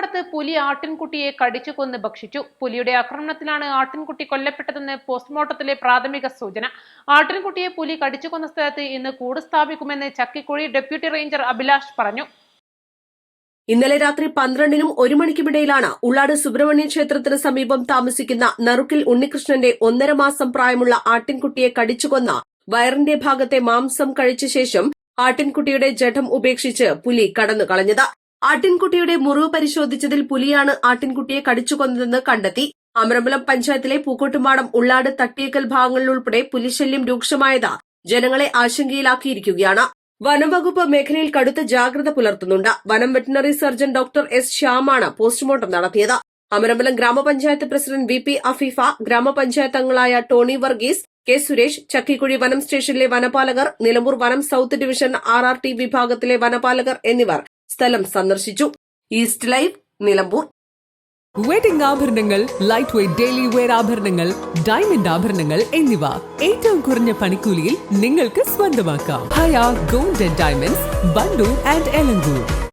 പോസ്റ്റുമോർട്ടത്ത് പുലി ആട്ടിൻകുട്ടിയെ കടിച്ചു കൊന്ന് ഭക്ഷിച്ചു. പുലിയുടെ ആക്രമണത്തിലാണ് ആട്ടിൻകുട്ടി കൊല്ലപ്പെട്ടതെന്ന് പോസ്റ്റ്മോർട്ടത്തിലെ പ്രാഥമിക സൂചന. ആട്ടിൻകുട്ടിയെ പുലി കടിച്ചു കൊന്ന സ്ഥലത്ത് ഇന്ന് കൂട് സ്ഥാപിക്കുമെന്ന് ചക്കിക്കുഴി ഡെപ്യൂട്ടി റേഞ്ചർ അഭിലാഷ് പറഞ്ഞു. ഇന്നലെ രാത്രി 12നും 1 മണിക്കുമിടയിലാണ് ഉള്ളാട് സുബ്രഹ്മണ്യ ക്ഷേത്രത്തിന് സമീപം താമസിക്കുന്ന നറുക്കിൽ ഉണ്ണികൃഷ്ണന്റെ 1.5 മാസം പ്രായമുള്ള ആട്ടിൻകുട്ടിയെ കടിച്ചുകൊന്ന വയറിന്റെ ഭാഗത്തെ മാംസം കഴിച്ച ശേഷം ആട്ടിൻകുട്ടിയുടെ ജഡം ഉപേക്ഷിച്ച് പുലി കടന്നുകളഞ്ഞത്. ആട്ടിൻകുട്ടിയുടെ മുറിവ് പരിശോധിച്ചതിൽ പുലിയാണ് ആട്ടിൻകുട്ടിയെ കടിച്ചുകൊന്നതെന്ന് കണ്ടെത്തി. അമരമ്പലം പഞ്ചായത്തിലെ പൂക്കോട്ടുംപാടം ഉള്ളാട് തട്ടിയേക്കൽ ഭാഗങ്ങളിലുൾപ്പെടെ പുലിശല്യം രൂക്ഷമായത് ജനങ്ങളെ ആശങ്കയിലാക്കിയിരിക്കുകയാണ്. വനംവകുപ്പ് മേഖലയിൽ കടുത്ത ജാഗ്രത പുലർത്തുന്നുണ്ട്. വനം വെറ്റിനറി സർജൻ ഡോക്ടർ എസ് ശ്യാമാണ് പോസ്റ്റ്മോർട്ടം നടത്തിയത്. Amarambalam gramapanchayat president V P Afeefa, gramapanchayat അംഗങ്ങളായ ടോണി വർഗീസ്, കെ സുരേഷ്, ചക്കിക്കുഴി വനം സ്റ്റേഷനിലെ വനപാലകർ, നിലമ്പൂർ വനം സൌത്ത് ഡിവിഷൻ RRT വിഭാഗത്തിലെ വനപാലകർ എന്നിവർ സ്ഥലം സന്ദർശിച്ചു. East Live, Nilambur. വെഡിംഗ് ആഭരണങ്ങൾ, ലൈറ്റ് വെയ്റ്റ് ഡെയിലി വെയർ ആഭരണങ്ങൾ, ഡയമണ്ട് ആഭരണങ്ങൾ എന്നിവ ഏറ്റവും കുറഞ്ഞ പണിക്കൂലിയിൽ നിങ്ങൾക്ക് സ്വന്തമാക്കാം. Haya gold and diamonds, Wandoor and Elankur.